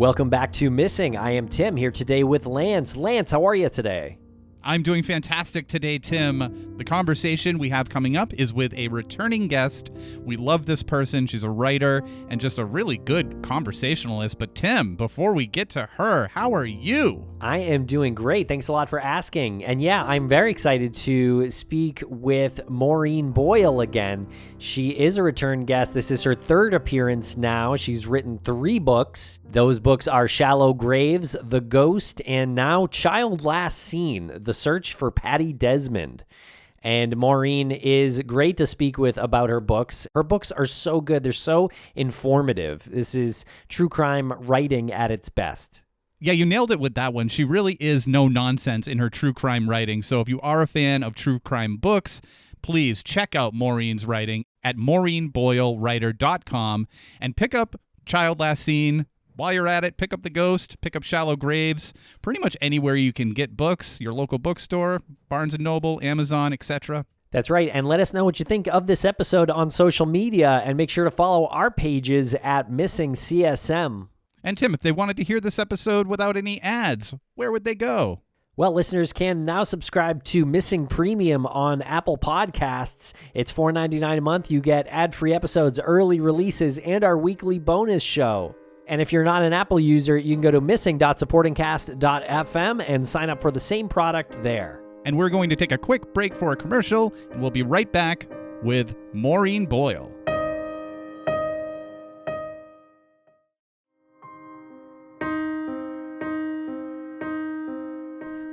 Welcome back to Missing. I am Tim here today with Lance. Lance, how are you today? I'm doing fantastic today, Tim. The conversation we have coming up is with a returning guest. We love this person. She's a writer and just a really good conversationalist. But Tim, before we get to her, how are you? I am doing great. Thanks a lot for asking. And yeah, I'm very excited to speak with Maureen Boyle again. She is a return guest. This is her third appearance now. She's written 3 books. Those books are Shallow Graves, The Ghost, and now Child Last Seen, The Search for Patty Desmond. And Maureen is great to speak with about her books. Her books are so good. They're so informative. This is true crime writing at its best. Yeah, you nailed it with that one. She really is no nonsense in her true crime writing. So if you are a fan of true crime books, please check out Maureen's writing at maureenboylewriter.com and pick up Child Last Seen. While you're at it, pick up The Ghost, pick up Shallow Graves, pretty much anywhere you can get books, your local bookstore, Barnes & Noble, Amazon, etc. That's right. And let us know what you think of this episode on social media, and make sure to follow our pages at Missing CSM. And Tim, if they wanted to hear this episode without any ads, where would they go? Well, listeners can now subscribe to Missing Premium on Apple Podcasts. It's $4.99 a month. You get ad-free episodes, early releases, and our weekly bonus show. And if you're not an Apple user, you can go to missing.supportingcast.fm and sign up for the same product there. And we're going to take a quick break for a commercial, and we'll be right back with Maureen Boyle.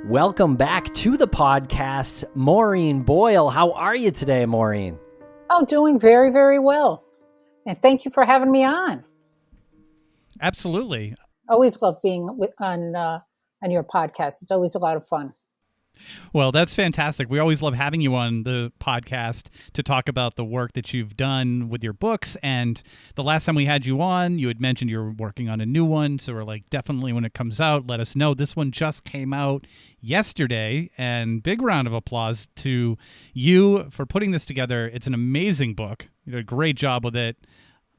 Welcome back to the podcast, Maureen Boyle. How are you today, Maureen? Oh, doing very, very well. And thank you for having me on. Absolutely. Always love being on your podcast. It's always a lot of fun. Well, that's fantastic. We always love having you on the podcast to talk about the work that you've done with your books. And the last time we had you on, you had mentioned you're working on a new one. So we're like, definitely when it comes out, let us know. This one just came out yesterday, and big round of applause to you for putting this together. It's an amazing book. You did a great job with it.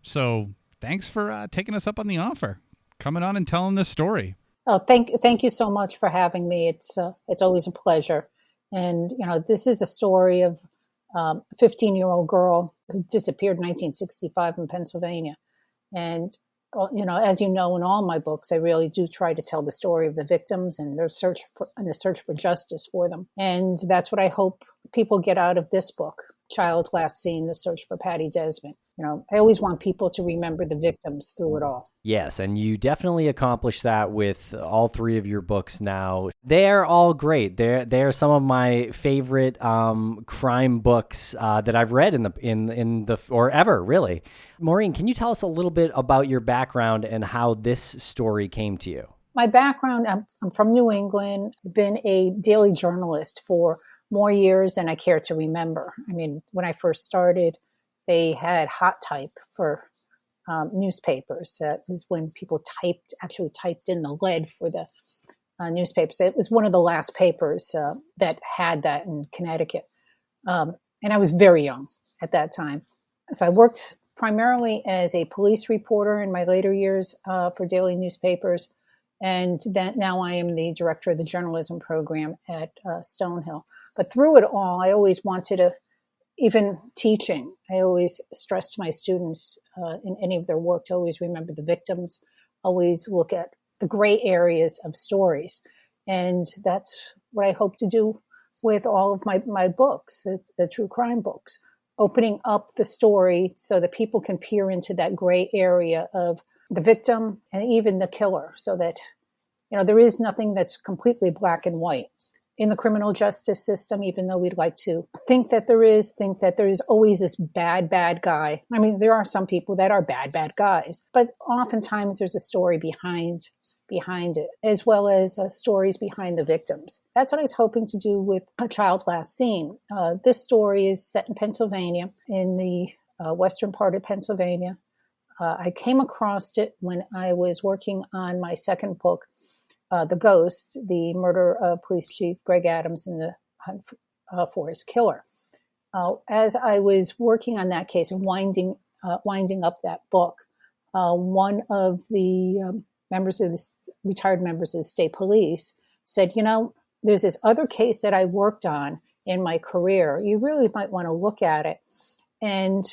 So thanks for taking us up on the offer, coming on and telling this story. Oh, thank you so much for having me. It's always a pleasure. And, this is a story of a 15-year-old girl who disappeared in 1965 in Pennsylvania. And, as you know, in all my books, I really do try to tell the story of the victims and the search for justice for them. And that's what I hope people get out of this book, Child Last Seen, The Search for Patty Desmond. I always want people to remember the victims through it all. Yes, and you definitely accomplished that with all 3 of your books now. They're all great. They're some of my favorite crime books that I've read in the or ever, really. Maureen, can you tell us a little bit about your background and how this story came to you? My background, I'm from New England. I've been a daily journalist for more years than I care to remember. I mean, when I first started, they had hot type for newspapers. That was when people actually typed in the lead for the newspapers. It was one of the last papers that had that in Connecticut. And I was very young at that time. So I worked primarily as a police reporter in my later years for daily newspapers. And now I am the director of the journalism program at Stonehill. But through it all, I always wanted to, even teaching, I always stress to my students in any of their work to always remember the victims, always look at the gray areas of stories. And that's what I hope to do with all of my books, the true crime books, opening up the story so that people can peer into that gray area of the victim and even the killer, so that, there is nothing that's completely black and white. In the criminal justice system, even though we'd like to think that there is always this bad guy. I mean, there are some people that are bad guys, but oftentimes there's a story behind it, as well as stories behind the victims. That's what I was hoping to do with A Child Last Seen. This story is set in Pennsylvania, in the western part of Pennsylvania. I came across it when I was working on my second book, The Ghost, the murder of Police Chief Greg Adams and the hunt for his killer. As I was working on that case and winding up that book, one of the retired members of the state police said, there's this other case that I worked on in my career. You really might want to look at it. And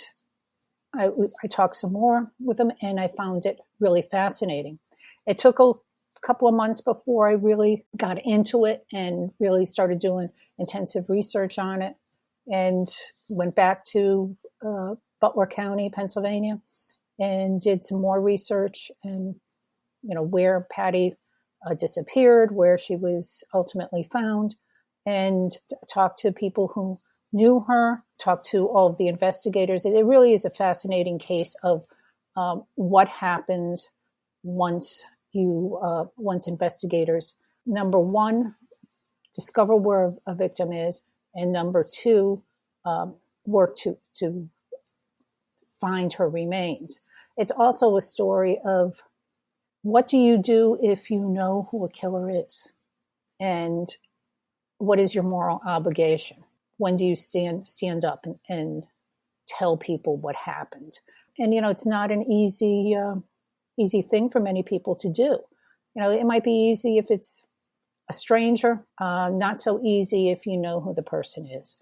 I talked some more with them, and I found it really fascinating. It took a couple of months before I really got into it and really started doing intensive research on it, and went back to Butler County, Pennsylvania, and did some more research and, where Patty disappeared, where she was ultimately found, and talked to people who knew her, talked to all of the investigators. It really is a fascinating case of what happens once investigators, number one, discover where a victim is, and number two, work to find her remains. It's also a story of what do you do if you know who a killer is? And what is your moral obligation? When do you stand up and tell people what happened? And, it's not an easy thing for many people to do. It might be easy if it's a stranger, not so easy if you know who the person is.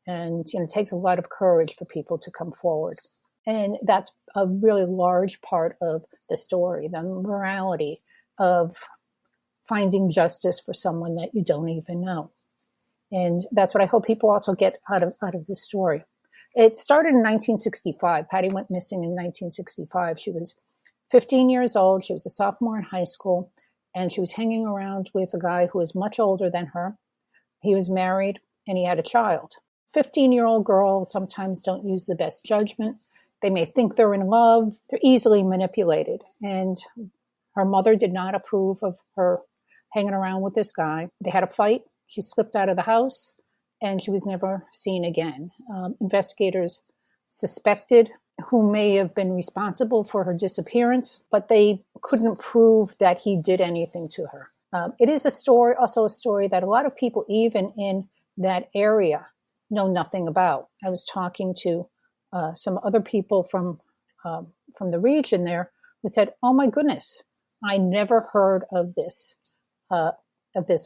And, it takes a lot of courage for people to come forward. And that's a really large part of the story, the morality of finding justice for someone that you don't even know. And that's what I hope people also get out of this story. It started in 1965. Patty went missing in 1965. She was 15 years old. She was a sophomore in high school, and she was hanging around with a guy who was much older than her. He was married, and he had a child. 15-year-old girls sometimes don't use the best judgment. They may think they're in love. They're easily manipulated. And her mother did not approve of her hanging around with this guy. They had a fight. She slipped out of the house, and she was never seen again. Investigators suspected who may have been responsible for her disappearance, but they couldn't prove that he did anything to her. It is also a story that a lot of people, even in that area, know nothing about. I was talking to some other people from the region there who said, "Oh my goodness, I never heard of this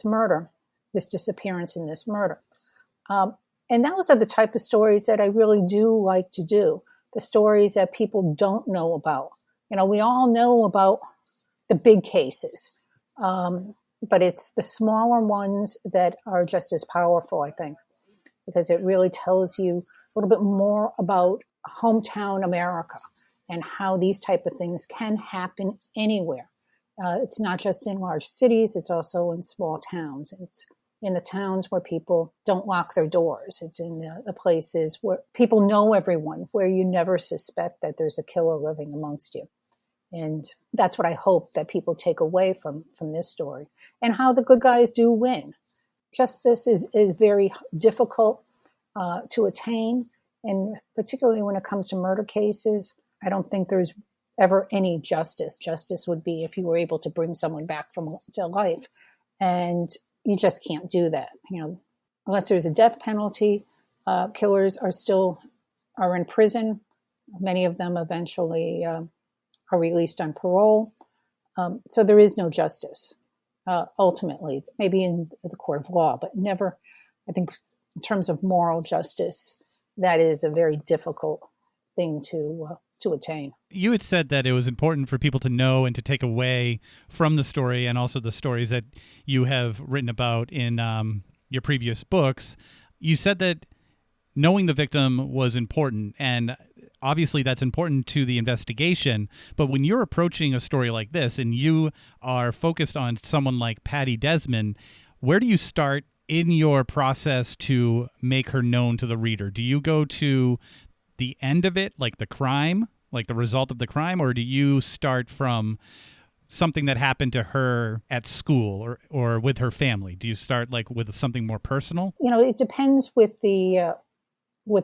murder, this disappearance and this murder." And those are the type of stories that I really do like to do. The stories that people don't know about. We all know about the big cases, but it's the smaller ones that are just as powerful, I think, because it really tells you a little bit more about hometown America and how these type of things can happen anywhere. It's not just in large cities, it's also in small towns. It's in the towns where people don't lock their doors. It's in the places where people know everyone, where you never suspect that there's a killer living amongst you. And that's what I hope that people take away from this story, and how the good guys do win. Justice is very difficult to attain, and particularly when it comes to murder cases, I don't think there's ever any justice. Justice would be if you were able to bring someone back to life, and you just can't do that. Unless there's a death penalty, killers are in prison. Many of them eventually are released on parole. So there is no justice, ultimately, maybe in the court of law, but never, I think, in terms of moral justice, that is a very difficult thing to attain. You had said that it was important for people to know and to take away from the story, and also the stories that you have written about in your previous books. You said that knowing the victim was important, and obviously that's important to the investigation. But when you're approaching a story like this and you are focused on someone like Patty Desmond, where do you start in your process to make her known to the reader? Do you go to the end of it, like the crime, like the result of the crime, or do you start from something that happened to her at school or with her family? Do you start like with something more personal? It depends with the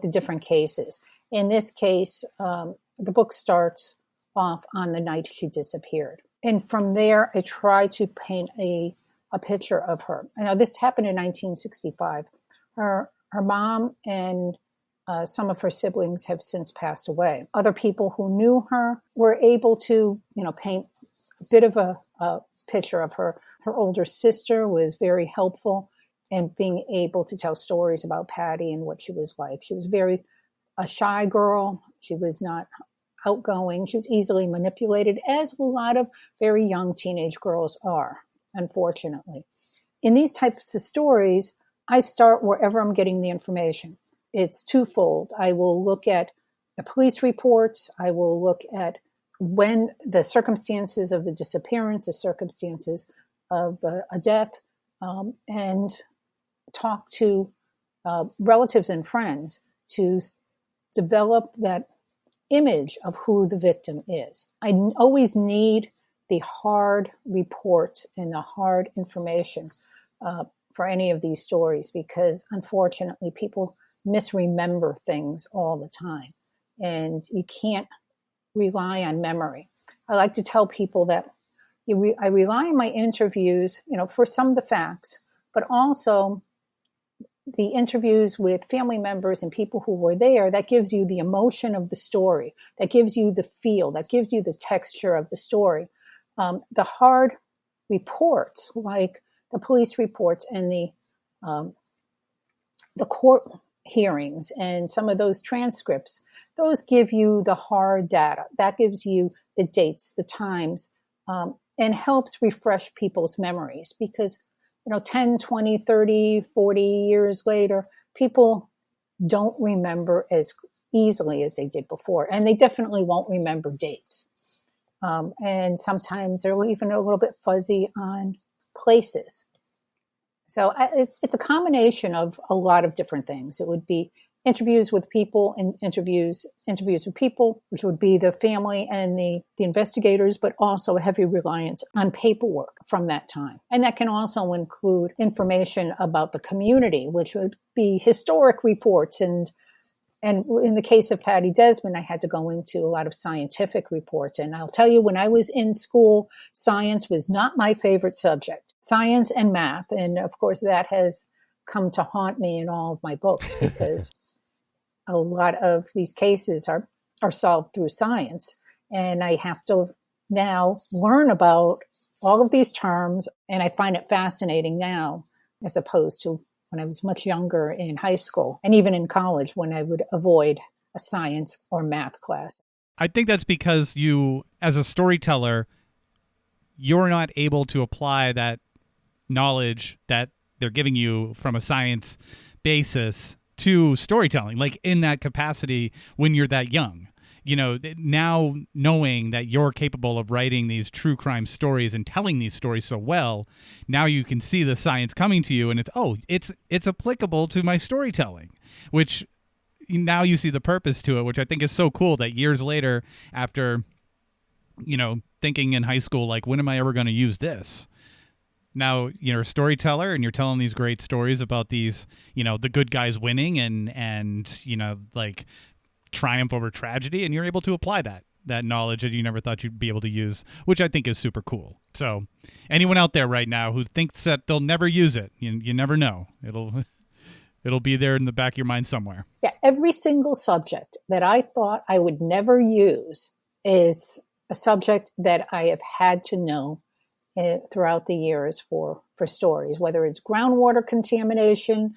different cases. In this case, the book starts off on the night she disappeared, and from there I try to paint a picture of her. Now, this happened in 1965. Her mom and some of her siblings have since passed away. Other people who knew her were able to, paint bit of a picture of her. Her older sister was very helpful in being able to tell stories about Patty and what she was like. She was a shy girl. She was not outgoing. She was easily manipulated, as a lot of very young teenage girls are, unfortunately. In these types of stories, I start wherever I'm getting the information. It's twofold. I will look at the police reports. I will look at when the circumstances of the disappearance, the circumstances of a death, and talk to relatives and friends to develop that image of who the victim is. I always need the hard reports and the hard information for any of these stories, because unfortunately people misremember things all the time, and you can't rely on memory. I like to tell people that I rely on my interviews, for some of the facts, but also the interviews with family members and people who were there. That gives you the emotion of the story. That gives you the feel. That gives you the texture of the story. The hard reports, like the police reports and the court hearings and some of those transcripts, those give you the hard data. That gives you the dates, the times, and helps refresh people's memories, because 10, 20, 30, 40 years later, people don't remember as easily as they did before. And they definitely won't remember dates. And sometimes they're even a little bit fuzzy on places. So it's a combination of a lot of different things. It would be interviews with people and interviews with people, which would be the family and the investigators, but also a heavy reliance on paperwork from that time. And that can also include information about the community, which would be historic reports. And in the case of Patty Desmond, I had to go into a lot of scientific reports. And I'll tell you, when I was in school, science was not my favorite subject. Science and math. And of course, that has come to haunt me in all of my books, because a lot of these cases are solved through science. And I have to now learn about all of these terms. And I find it fascinating now, as opposed to when I was much younger in high school and even in college, when I would avoid a science or math class. I think that's because you, as a storyteller, you're not able to apply that knowledge that they're giving you from a science basis to storytelling, like in that capacity when you're that young. Now knowing that you're capable of writing these true crime stories and telling these stories so well, now you can see the science coming to you, and it's applicable to my storytelling, which now you see the purpose to it, which I think is so cool that years later, after, thinking in high school, like, when am I ever going to use this? Now you're a storyteller and you're telling these great stories about these, the good guys winning and like triumph over tragedy, and you're able to apply that knowledge that you never thought you'd be able to use, which I think is super cool. So anyone out there right now who thinks that they'll never use it, you never know. It'll be there in the back of your mind somewhere. Yeah, every single subject that I thought I would never use is a subject that I have had to know throughout the years for stories, whether it's groundwater contamination,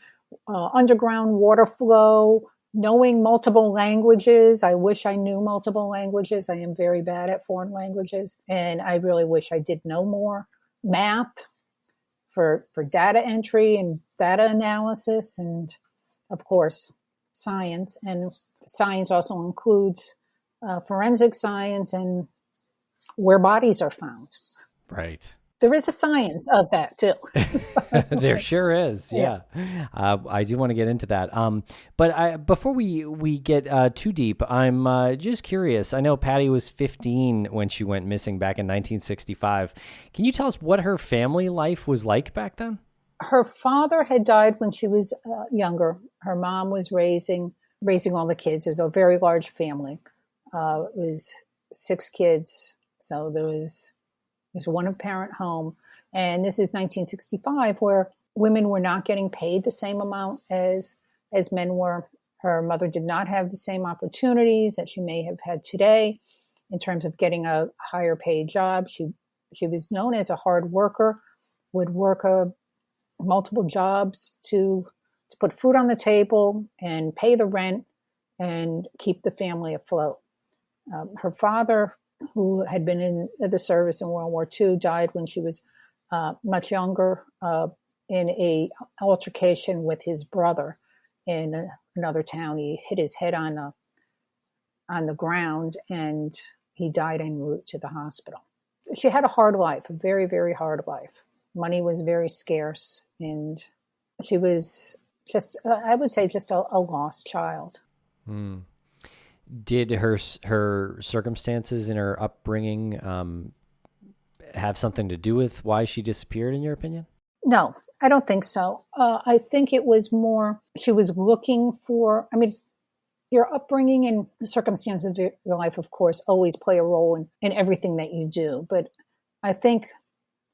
underground water flow, knowing multiple languages. I wish I knew multiple languages. I am very bad at foreign languages, and I really wish I did know more. Math for data entry and data analysis, and of course, science. And science also includes forensic science and where bodies are found. Right. There is a science of that too. There sure is. Yeah. I do want to get into that. But before we get too deep, I'm just curious. I know Patty was 15 when she went missing back in 1965. Can you tell us what her family life was like back then? Her father had died when she was younger. Her mom was raising all the kids. It was a very large family. It was 6 kids. So there was one parent home. And this is 1965, where women were not getting paid the same amount as men were. Her mother did not have the same opportunities that she may have had today in terms of getting a higher paid job. She She was known as a hard worker, would work multiple jobs to put food on the table and pay the rent and keep the family afloat. Her father, who had been in the service in World War II, died when she was much younger in a altercation with his brother in another town. He hit his head on the ground, and he died en route to the hospital. She had a hard life, a very, very hard life. Money was very scarce, and she was just, I would say, just a lost child. Mm. Did her circumstances in her upbringing have something to do with why she disappeared, in your opinion? No, I don't think so. I think it was more, she was looking for, your upbringing and the circumstances of your life, of course, always play a role in everything that you do. But I think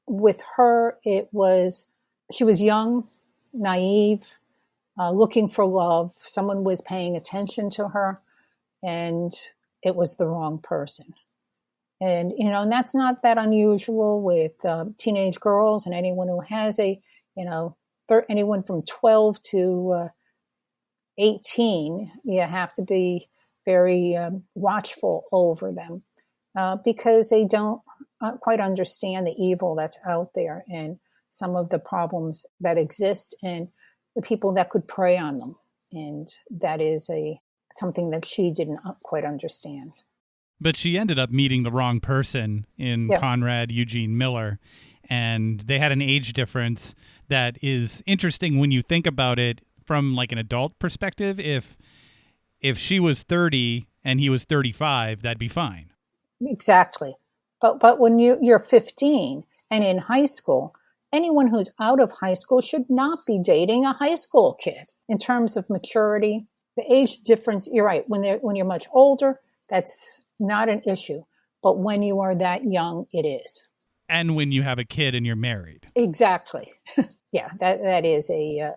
with her, she was young, naive, looking for love. Someone was paying attention to her, and it was the wrong person. And, and that's not that unusual with teenage girls and anyone who has anyone from 12 to 18, you have to be very watchful over them because they don't quite understand the evil that's out there and some of the problems that exist and the people that could prey on them. And that is something that she didn't quite understand. But she ended up meeting the wrong person in Conrad Eugene Miller, and they had an age difference that is interesting when you think about it from like an adult perspective. If she was 30 and he was 35, that'd be fine. Exactly. But when you're 15 and in high school, anyone who's out of high school should not be dating a high school kid in terms of maturity. The age difference, you're right. When you're much older, that's not an issue. But when you are that young, it is. And when you have a kid and you're married. Exactly. Yeah, that is a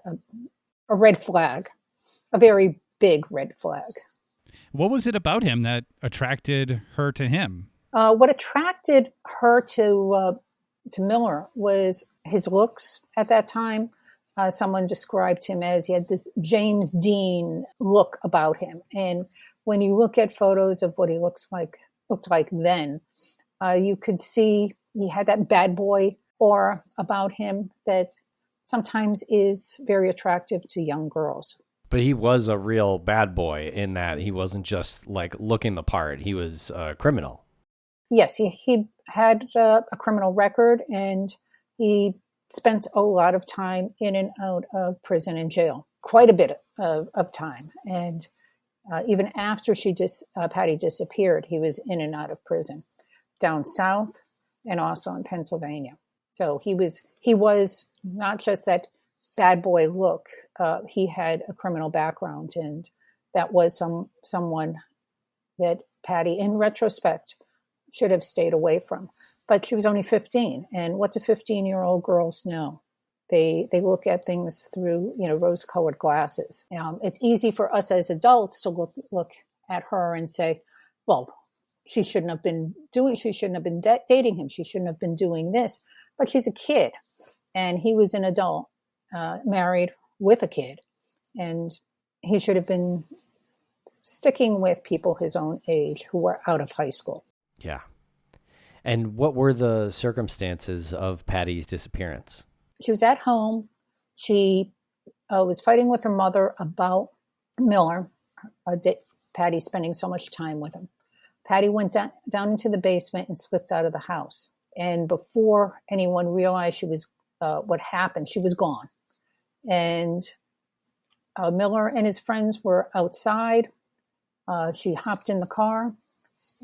red flag, a very big red flag. What was it about him that attracted her to him? What attracted her to Miller was his looks at that time. Someone described him as he had this James Dean look about him. And when you look at photos of what he looked like then, you could see he had that bad boy aura about him that sometimes is very attractive to young girls. But he was a real bad boy in that he wasn't just like looking the part. He was a criminal. Yes, he had a criminal record, and he spent a lot of time in and out of prison and jail, quite a bit of time. And even after Patty disappeared, he was in and out of prison down south and also in Pennsylvania. So he was not just that bad boy look. He had a criminal background, and that was someone that Patty, in retrospect, should have stayed away from. But she was only 15, and what do 15-year-old girls know? They look at things through rose-colored glasses. It's easy for us as adults to look at her and say, well, she shouldn't have been dating him. She shouldn't have been doing this. But she's a kid, and he was an adult, married with a kid, and he should have been sticking with people his own age who were out of high school. Yeah. And what were the circumstances of Patty's disappearance? She was at home. She was fighting with her mother about Miller, Patty spending so much time with him. Patty went down into the basement and slipped out of the house. And before anyone realized what happened, she was gone. And Miller and his friends were outside. She hopped in the car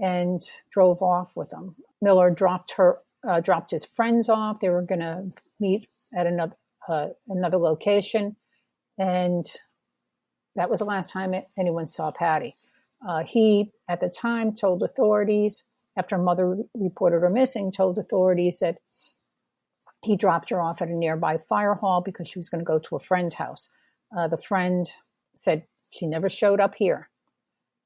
and drove off with them. Miller dropped his friends off. They were going to meet at another location, and that was the last time anyone saw Patty. He, at the time, told authorities, after mother reported her missing, told authorities that he dropped her off at a nearby fire hall because she was going to go to a friend's house. The friend said she never showed up here,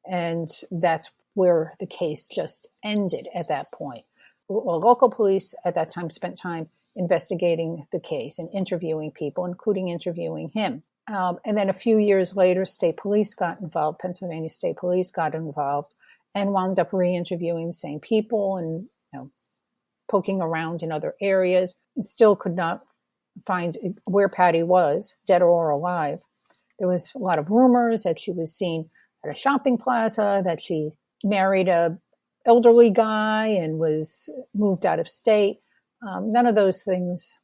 and that's where the case just ended at that point. local police at that time spent time investigating the case and interviewing people, including interviewing him. And then a few years later, state police got involved. Pennsylvania State Police got involved and wound up re-interviewing the same people and poking around in other areas. And still could not find where Patty was, dead or alive. There was a lot of rumors that she was seen at a shopping plaza, that she married a elderly guy and was moved out of state. None of those things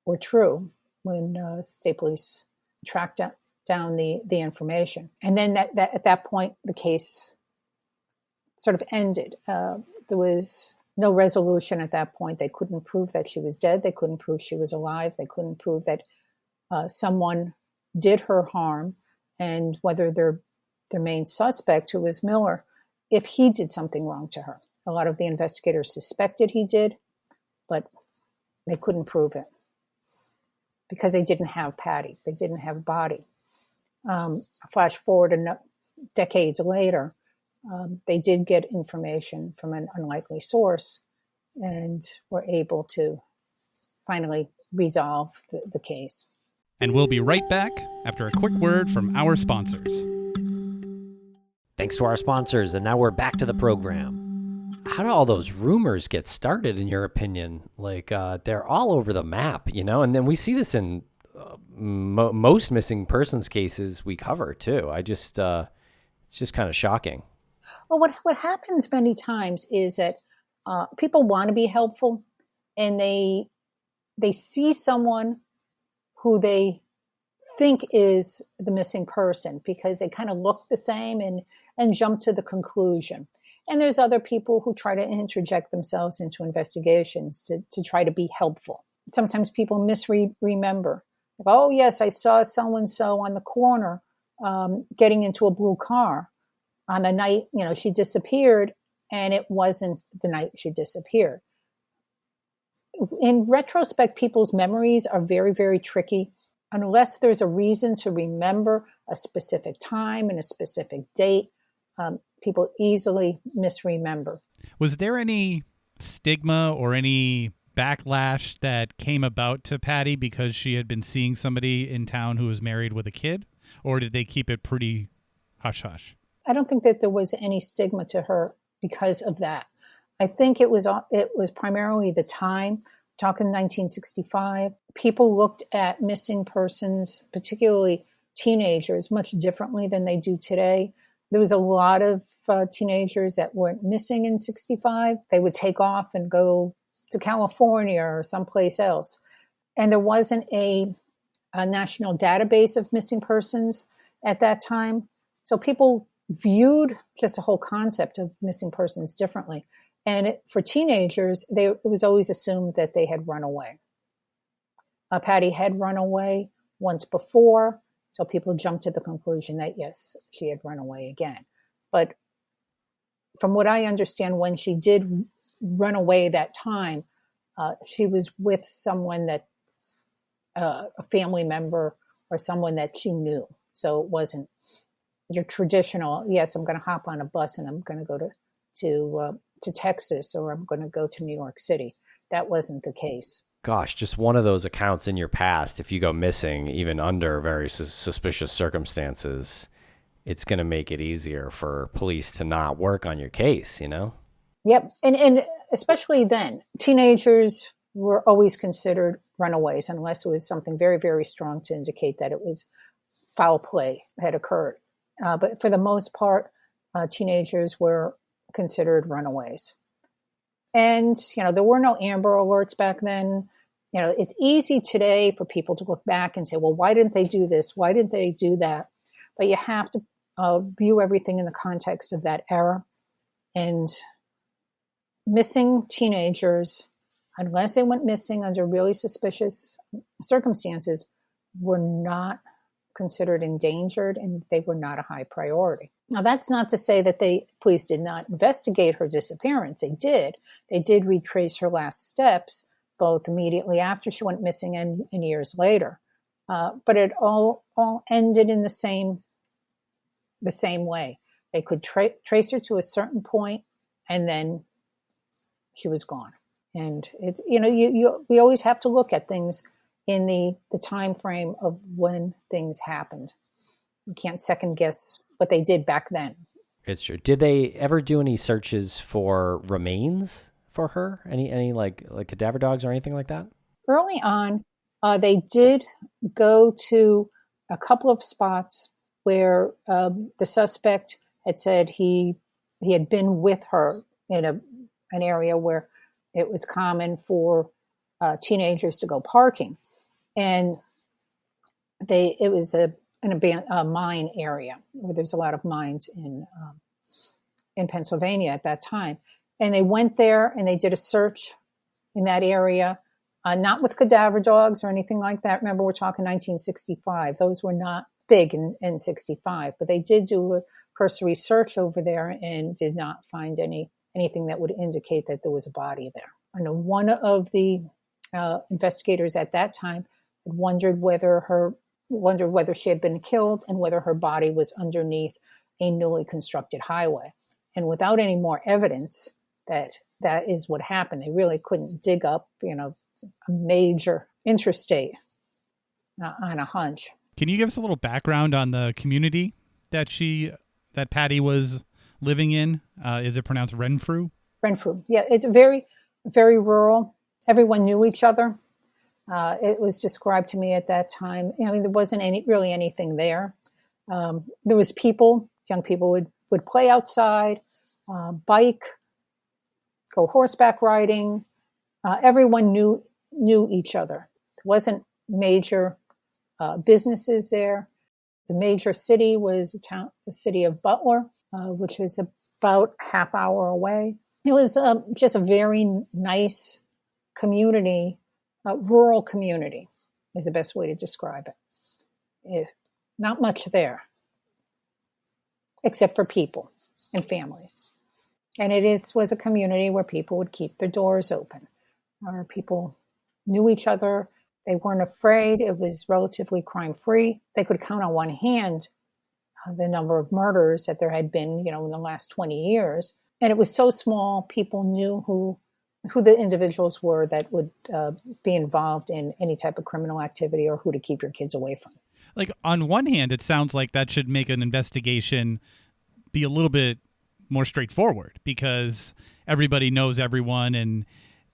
were true when state police tracked down the information. And then that at that point, the case sort of ended. There was no resolution at that point. They couldn't prove that she was dead. They couldn't prove she was alive. They couldn't prove that someone did her harm, and whether their main suspect, who was Miller, if he did something wrong to her. A lot of the investigators suspected he did, but they couldn't prove it because they didn't have Patty. They didn't have a body. Flash forward decades later, they did get information from an unlikely source and were able to finally resolve the case. And we'll be right back after a quick word from our sponsors. Thanks to our sponsors, and now we're back to the program. How do all those rumors get started, in your opinion? Like, they're all over the map, and then we see this in most missing persons cases we cover, too. It's just kind of shocking. Well, what happens many times is that people want to be helpful, and they see someone who they think is the missing person because they kind of look the same and jump to the conclusion. And there's other people who try to interject themselves into investigations to try to be helpful. Sometimes people misremember. Like, oh, yes, I saw so-and-so on the corner getting into a blue car on the night, she disappeared, and it wasn't the night she disappeared. In retrospect, people's memories are very, very tricky. Unless there's a reason to remember a specific time and a specific date, people easily misremember. Was there any stigma or any backlash that came about to Patty because she had been seeing somebody in town who was married with a kid? Or did they keep it pretty hush-hush? I don't think that there was any stigma to her because of that. I think it was primarily the time. Talking 1965, people looked at missing persons, particularly teenagers, much differently than they do today. There was a lot of teenagers that weren't missing in 65. They would take off and go to California or someplace else. And there wasn't a national database of missing persons at that time. So people viewed just the whole concept of missing persons differently. And for teenagers, it was always assumed that they had run away. Patty had run away once before, so people jumped to the conclusion that, yes, she had run away again. But from what I understand, when she did run away that time, she was with someone that, a family member or someone that she knew. So it wasn't your traditional, yes, I'm going to hop on a bus and I'm going to go to Texas, or I'm going to go to New York City. That wasn't the case. Gosh, just one of those accounts in your past, if you go missing, even under very suspicious circumstances, it's going to make it easier for police to not work on your case, Yep. And especially then, teenagers were always considered runaways unless it was something very, very strong to indicate that it was foul play had occurred. But for the most part, teenagers were considered runaways. And, there were no Amber Alerts back then. It's easy today for people to look back and say, well, why didn't they do this? Why didn't they do that? But you have to view everything in the context of that era. And missing teenagers, unless they went missing under really suspicious circumstances, were not considered endangered, and they were not a high priority. Now, that's not to say that police did not investigate her disappearance. They did. They did retrace her last steps, both immediately after she went missing and years later. But it all ended in the same way. They could trace her to a certain point, and then she was gone. And it, we always have to look at things in the time frame of when things happened. You can't second guess what they did back then. It's true. Did they ever do any searches for remains for her? Any like cadaver dogs or anything like that? Early on, they did go to a couple of spots where the suspect had said he had been with her in an area where it was common for teenagers to go parking, and it was a mine area where there's a lot of mines in Pennsylvania at that time. And they went there and they did a search in that area, not with cadaver dogs or anything like that. Remember, we're talking 1965. Those were not big in 65, but they did do a cursory search over there and did not find anything that would indicate that there was a body there. I know one of the investigators at that time had wondered whether she had been killed and whether her body was underneath a newly constructed highway. And without any more evidence that is what happened, they really couldn't dig up, a major interstate on a hunch. Can you give us a little background on the community that Patty was living in? Is it pronounced Renfrew? Renfrew, yeah. It's very, very rural. Everyone knew each other. It was described to me at that time. There wasn't anything there. There was people, young people would play outside, bike, go horseback riding. Everyone knew each other. There wasn't major businesses there. The major city was the city of Butler, which was about half hour away. It was just a very nice community. Rural community is the best way to describe it. Not much there, except for people and families. And it was a community where people would keep their doors open, or people knew each other. They weren't afraid. It was relatively crime-free. They could count on one hand the number of murders that there had been, in the last 20 years. And it was so small, people knew who the individuals were that would be involved in any type of criminal activity, or who to keep your kids away from. Like, on one hand, it sounds like that should make an investigation be a little bit more straightforward, because everybody knows everyone, and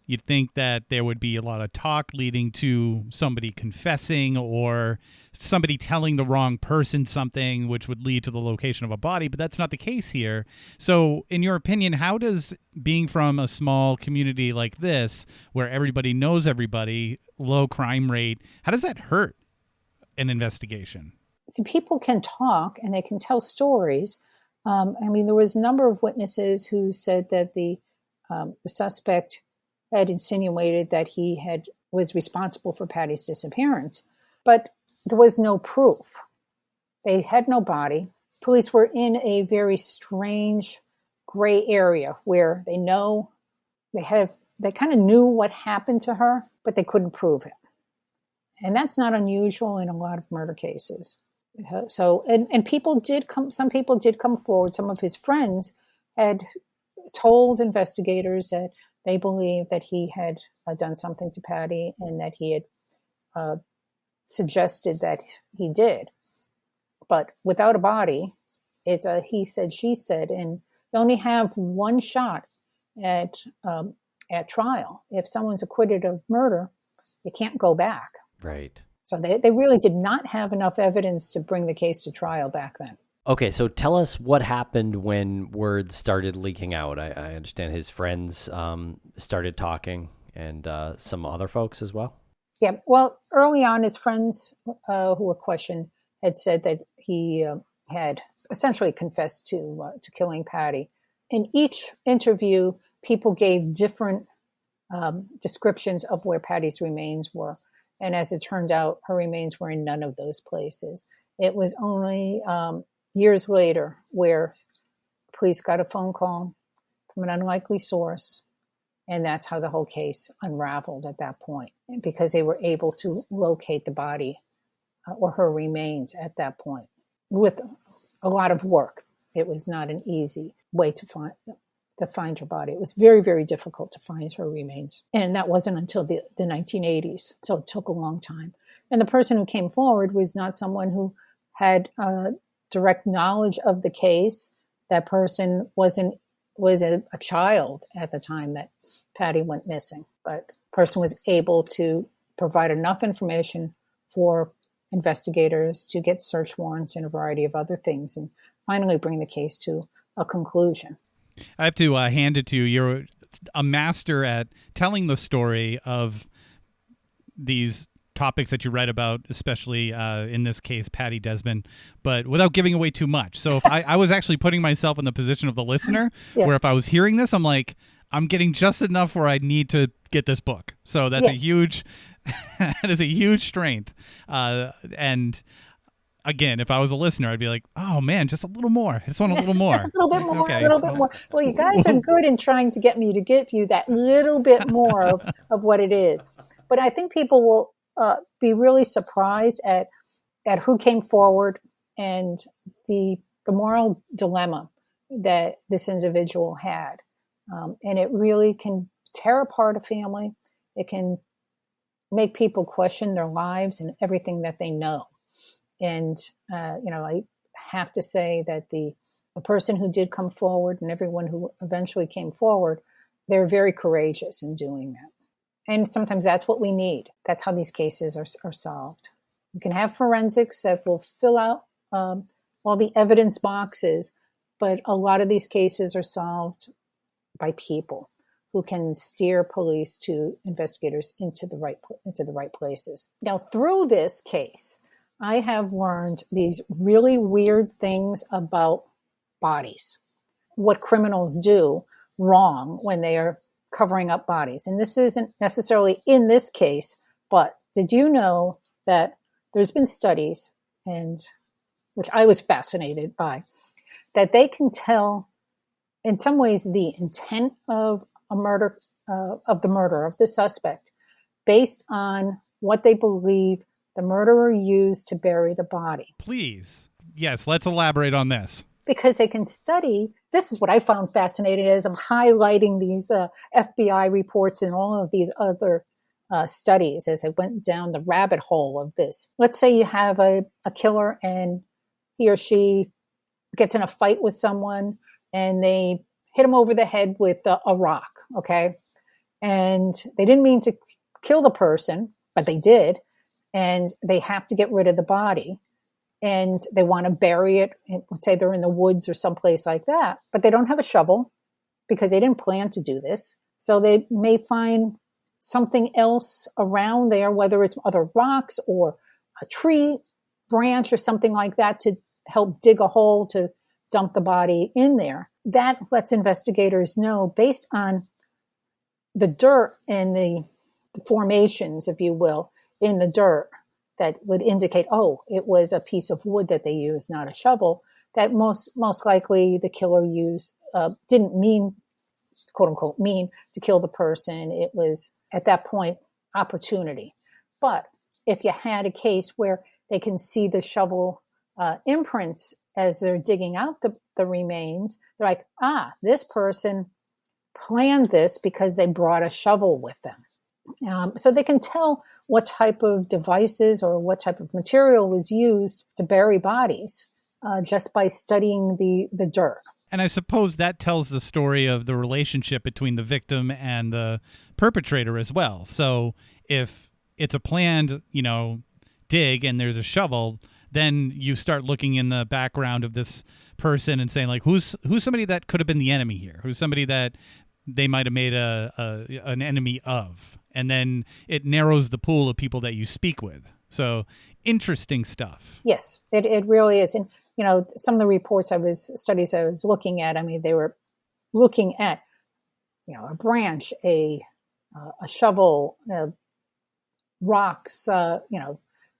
you'd think that there would be a lot of talk leading to somebody confessing or somebody telling the wrong person something, which would lead to the location of a body, but that's not the case here. So in your opinion, how does being from a small community like this, where everybody knows everybody, low crime rate, how does that hurt an investigation? So people can talk and they can tell stories. There was a number of witnesses who said that the suspect had insinuated that he was responsible for Patty's disappearance, but there was no proof. They had no body. Police were in a very strange gray area where they kind of knew what happened to her, but they couldn't prove it. And that's not unusual in a lot of murder cases. So, and some people did come forward. Some of his friends had told investigators that they believed that he had done something to Patty, and that he had suggested that he did. But without a body, it's a he said, she said, and you only have one shot at trial. If someone's acquitted of murder, you can't go back. Right. So they really did not have enough evidence to bring the case to trial back then. Okay, so tell us what happened when word started leaking out. I understand his friends started talking, and some other folks as well. Yeah, well, early on, his friends who were questioned had said that he had essentially confessed to killing Patty. In each interview, people gave different descriptions of where Patty's remains were. And as it turned out, her remains were in none of those places. It was only years later where police got a phone call from an unlikely source, and that's how the whole case unraveled at that point, because they were able to locate the body or her remains at that point with a lot of work. It was not an easy way to to find her body. It was very, very difficult to find her remains. And that wasn't until the 1980s. So it took a long time. And the person who came forward was not someone who had direct knowledge of the case. That person was a child at the time that Patty went missing. But the person was able to provide enough information for investigators to get search warrants and a variety of other things and finally bring the case to a conclusion. I have to hand it to you. You're a master at telling the story of these topics that you read about, especially in this case, Patty Desmond, but without giving away too much. So if I was actually putting myself in the position of the listener, where if I was hearing this, I'm like, I'm getting just enough where I need to get this book. So that's a huge, that is a huge strength. And again, if I was a listener, I'd be like, oh man, just a little more. I just want a little more. A little bit more, okay. A little bit more. Well, you guys are good in trying to get me to give you that little bit more of what it is. But I think people will be really surprised at who came forward and the moral dilemma that this individual had. And it really can tear apart a family. It can make people question their lives and everything that they know. And, I have to say that the person who did come forward and everyone who eventually came forward, they're very courageous in doing that. And sometimes that's what we need. That's how these cases are solved. You can have forensics that will fill out all the evidence boxes, but a lot of these cases are solved by people who can steer police to investigators into the right places. Now, through this case, I have learned these really weird things about bodies, what criminals do wrong when they are covering up bodies. And this isn't necessarily in this case, but did you know that there's been studies, and which I was fascinated by, that they can tell in some ways the intent of a murder, of the suspect, based on what they believe the murderer used to bury the body. Please. Yes, let's elaborate on this. Because they can study, this is what I found fascinating as I'm highlighting these FBI reports and all of these other studies as I went down the rabbit hole of this. Let's say you have a killer and he or she gets in a fight with someone and they hit him over the head with a rock, okay? And they didn't mean to kill the person, but they did. And they have to get rid of the body. And they want to bury it. Let's say they're in the woods or someplace like that, but they don't have a shovel because they didn't plan to do this. So they may find something else around there, whether it's other rocks or a tree branch or something like that to help dig a hole to dump the body in there. That lets investigators know based on the dirt and the formations, if you will, in the dirt, that would indicate, oh, it was a piece of wood that they used, not a shovel, that most likely the killer used, didn't mean, quote unquote, mean to kill the person. It was, at that point, opportunity. But if you had a case where they can see the shovel imprints as they're digging out the remains, they're like, this person planned this because they brought a shovel with them. So they can tell what type of devices or what type of material was used to bury bodies just by studying the dirt. And I suppose that tells the story of the relationship between the victim and the perpetrator as well. So if it's a planned, dig and there's a shovel, then you start looking in the background of this person and saying, like, who's somebody that could have been the enemy here? Who's somebody that they might have made an enemy of? And then it narrows the pool of people that you speak with. So interesting stuff. Yes, it really is. And, some of the studies I was looking at, I mean, they were looking at, a branch, a shovel, rocks,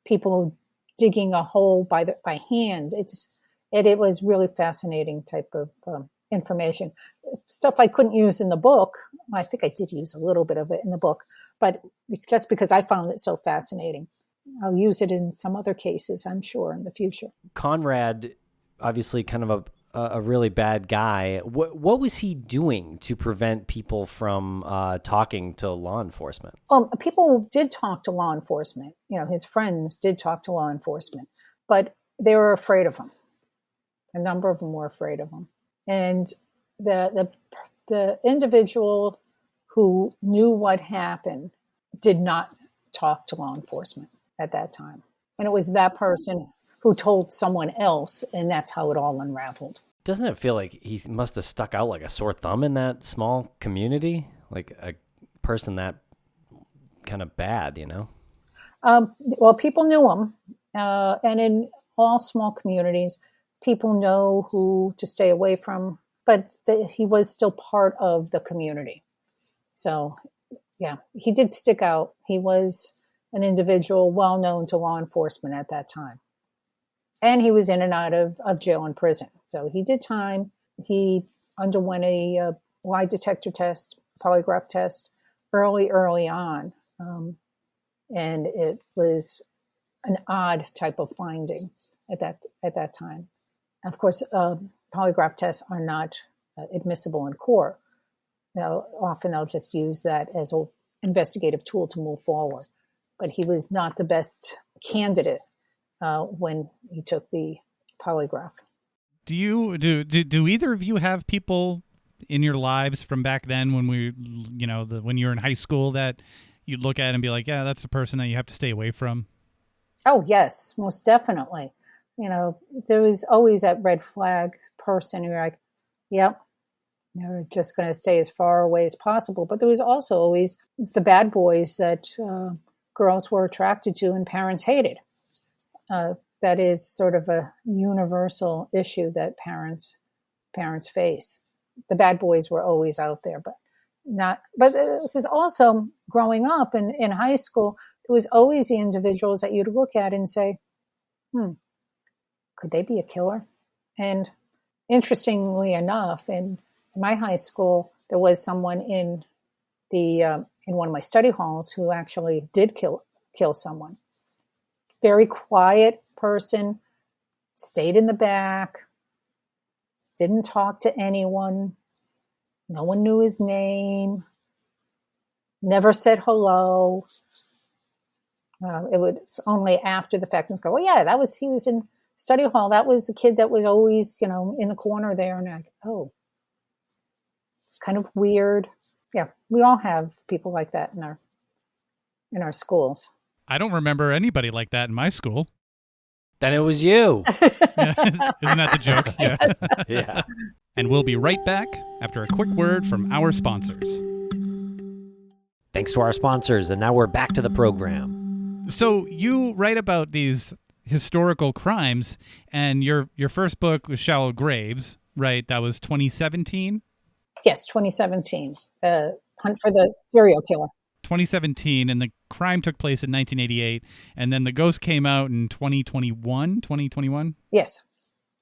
people digging a hole by hand. It was really fascinating type of information. Stuff I couldn't use in the book. I think I did use a little bit of it in the book, but just because I found it so fascinating. I'll use it in some other cases, I'm sure, in the future. Conrad, obviously kind of a really bad guy. What was he doing to prevent people from talking to law enforcement? People did talk to law enforcement. His friends did talk to law enforcement, but they were afraid of him. A number of them were afraid of him. And the individual who knew what happened did not talk to law enforcement at that time. And it was that person who told someone else, and that's how it all unraveled. Doesn't it feel like he must have stuck out like a sore thumb in that small community? Like a person that kind of bad, Well, people knew him. And in all small communities, people know who to stay away from, but he was still part of the community. So, yeah, he did stick out. He was an individual well known to law enforcement at that time. And he was in and out of jail and prison. So he did time. He underwent a lie detector test, polygraph test early on. And it was an odd type of finding at that time. Of course, polygraph tests are not admissible in court. Often they'll just use that as an investigative tool to move forward. But he was not the best candidate when he took the polygraph. Do either of you have people in your lives from back then when when you were in high school that you'd look at and be like, yeah, that's the person that you have to stay away from? Oh, yes, most definitely. There was always that red flag person who you're like, yep, you're just going to stay as far away as possible. But there was also always the bad boys that girls were attracted to and parents hated. That is sort of a universal issue that parents face. The bad boys were always out there, but this is also growing up in high school. There was always the individuals that you'd look at and say, could they be a killer? And interestingly enough, in my high school, there was someone in one of my study halls who actually did kill someone. Very quiet person, stayed in the back, didn't talk to anyone. No one knew his name, never said hello. It was only after the fact, and go, well, yeah, he was in study hall. That was the kid that was always, in the corner there. And I'm like, oh, it's kind of weird. Yeah, we all have people like that in our schools. I don't remember anybody like that in my school. Then it was you. Yeah. Isn't that the joke? Yeah. Yeah. And we'll be right back after a quick word from our sponsors. Thanks to our sponsors, and now we're back to the program. So you write about these historical crimes, and your first book was Shallow Graves, right? That was 2017? Yes, 2017. Hunt for the Serial Killer. 2017, and the crime took place in 1988, and then The Ghost came out in 2021? Yes.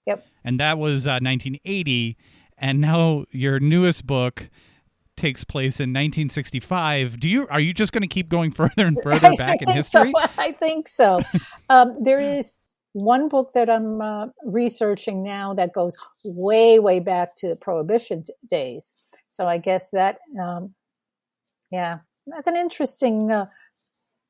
Yep. And that was 1980, and now your newest book takes place in 1965. Are you just going to keep going further and further back in history? So. I think so. There is one book that I'm researching now that goes way, way back to Prohibition days. So I guess that, that's an interesting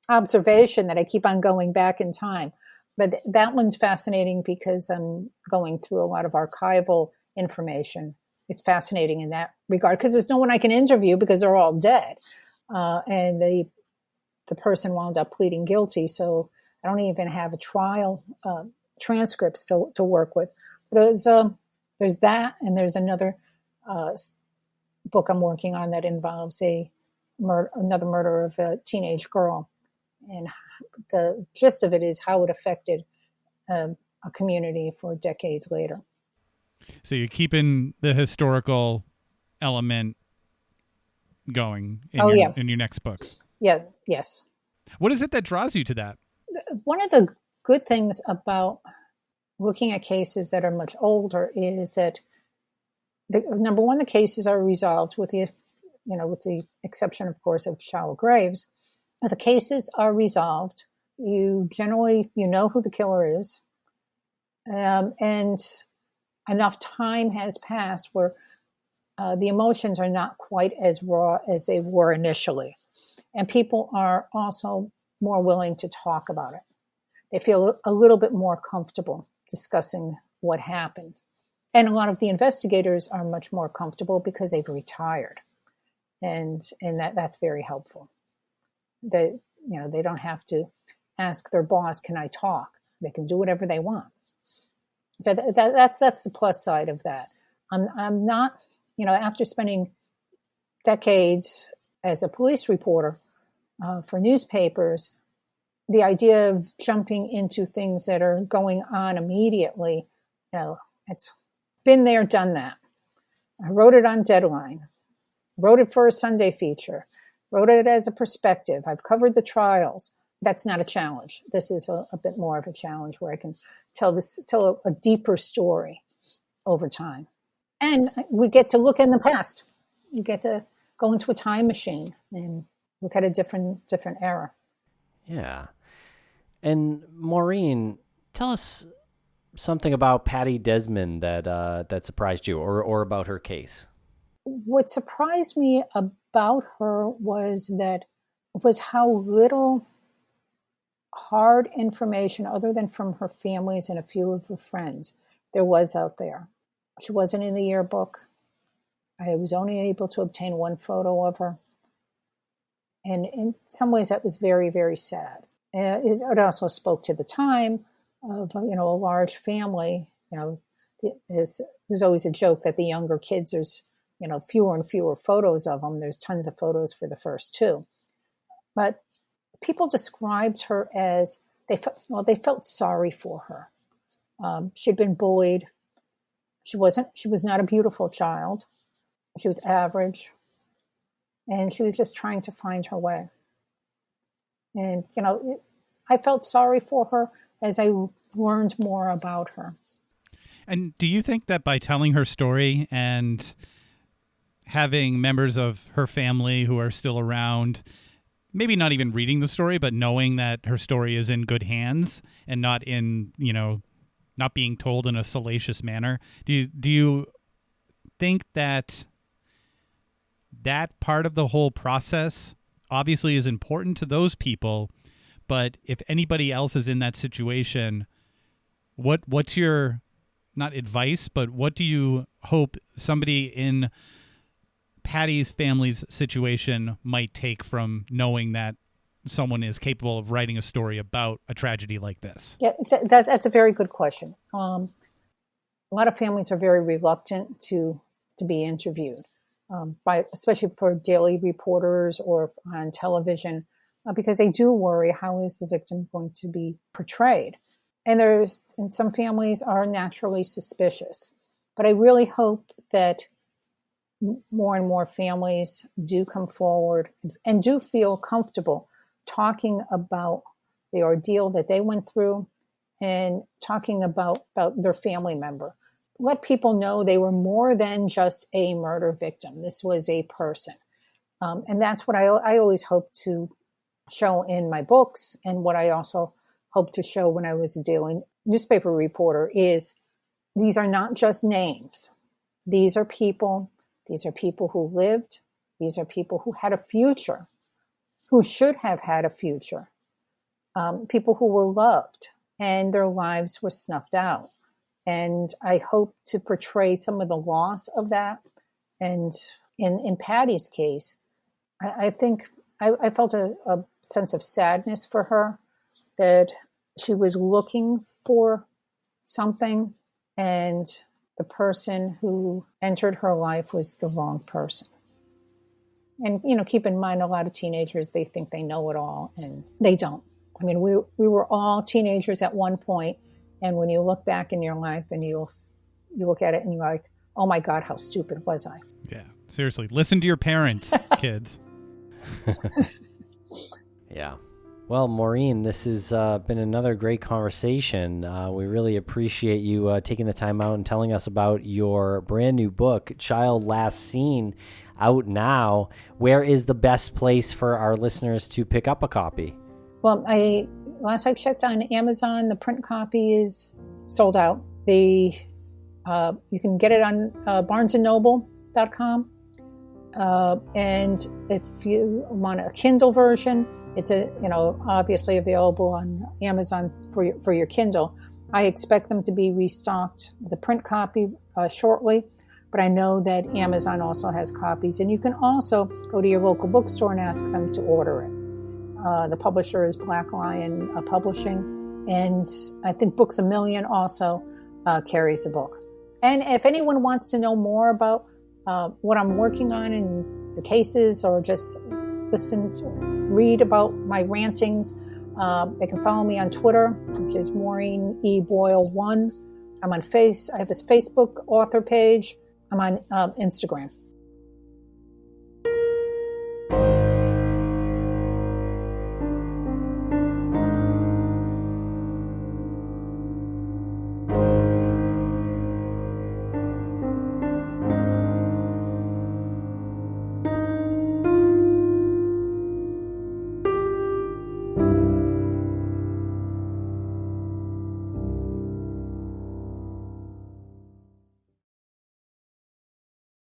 observation that I keep on going back in time. But that one's fascinating because I'm going through a lot of archival information. It's fascinating in that regard because there's no one I can interview because they're all dead. And the person wound up pleading guilty. So I don't even have a trial transcripts to work with. But there's that, and there's another book I'm working on that involves another murder of a teenage girl. And the gist of it is how it affected a community for decades later. So you're keeping the historical element going in your next books. Yeah. Yes. What is it that draws you to that? One of the good things about looking at cases that are much older is that number one, the cases are resolved with the exception, of course, of Shallow Graves. The cases are resolved. You generally, know who the killer is. And enough time has passed where the emotions are not quite as raw as they were initially. And people are also more willing to talk about it. They feel a little bit more comfortable discussing what happened. And a lot of the investigators are much more comfortable because they've retired. And that's very helpful. They don't have to ask their boss, can I talk? They can do whatever they want. So that's the plus side of that. I'm not, after spending decades as a police reporter for newspapers, the idea of jumping into things that are going on immediately, it's been there, done that. I wrote it on deadline, wrote it for a Sunday feature, wrote it as a perspective. I've covered the trials. That's not a challenge. This is a bit more of a challenge where I can tell a deeper story over time. And we get to look in the past. You get to go into a time machine and look at a different era. Yeah. And Maureen, tell us something about Patty Desmond that surprised you, or about her case. What surprised me about her was how little hard information, other than from her families and a few of her friends, there was out there. She wasn't in the yearbook. I was only able to obtain one photo of her. And in some ways that was very, very sad. It also spoke to the time of, a large family. There's always a joke that the younger kids, there's, fewer and fewer photos of them. There's tons of photos for the first two. But people described her as, they felt sorry for her. She'd been bullied. She was not a beautiful child. She was average. And she was just trying to find her way. And, I felt sorry for her as I learned more about her. And do you think that by telling her story and having members of her family who are still around, maybe not even reading the story, but knowing that her story is in good hands and not in, not being told in a salacious manner, do you think that part of the whole process obviously is important to those people, but if anybody else is in that situation, what's your, not advice, but what do you hope somebody in Patty's family's situation might take from knowing that someone is capable of writing a story about a tragedy like this? Yeah, that's a very good question. A lot of families are very reluctant to be interviewed, especially for daily reporters or on television, because they do worry, how is the victim going to be portrayed? And some families are naturally suspicious. But I really hope that more and more families do come forward and do feel comfortable talking about the ordeal that they went through and talking about their family member. Let people know they were more than just a murder victim. This was a person. And that's what I always hope to show in my books, and what I also hope to show when I was a daily newspaper reporter is these are not just names. These are people. These are people who lived. These are people who had a future, who should have had a future. People who were loved and their lives were snuffed out. And I hope to portray some of the loss of that. And in Patty's case, I think I felt a sense of sadness for her, that she was looking for something and the person who entered her life was the wrong person. And, keep in mind, a lot of teenagers, they think they know it all, and they don't. I mean, we were all teenagers at one point, and when you look back in your life and you look at it and you're like, oh my God, how stupid was I? Yeah, seriously. Listen to your parents, kids. Yeah. Well, Maureen, this has been another great conversation. We really appreciate you taking the time out and telling us about your brand new book, Child Last Seen, out now. Where is the best place for our listeners to pick up a copy? Well, last I checked on Amazon, the print copy is sold out. The You can get it on barnesandnoble.com. And if you want a Kindle version, it's obviously available on Amazon for your Kindle. I expect them to be restocked, the print copy, shortly, but I know that Amazon also has copies, and you can also go to your local bookstore and ask them to order it. The publisher is Black Lion Publishing, and I think Books A Million also carries a book. And if anyone wants to know more about what I'm working on in the cases, or just read about my rantings, they can follow me on Twitter, which is Maureen E. Boyle 1. I have a Facebook author page. I'm on Instagram.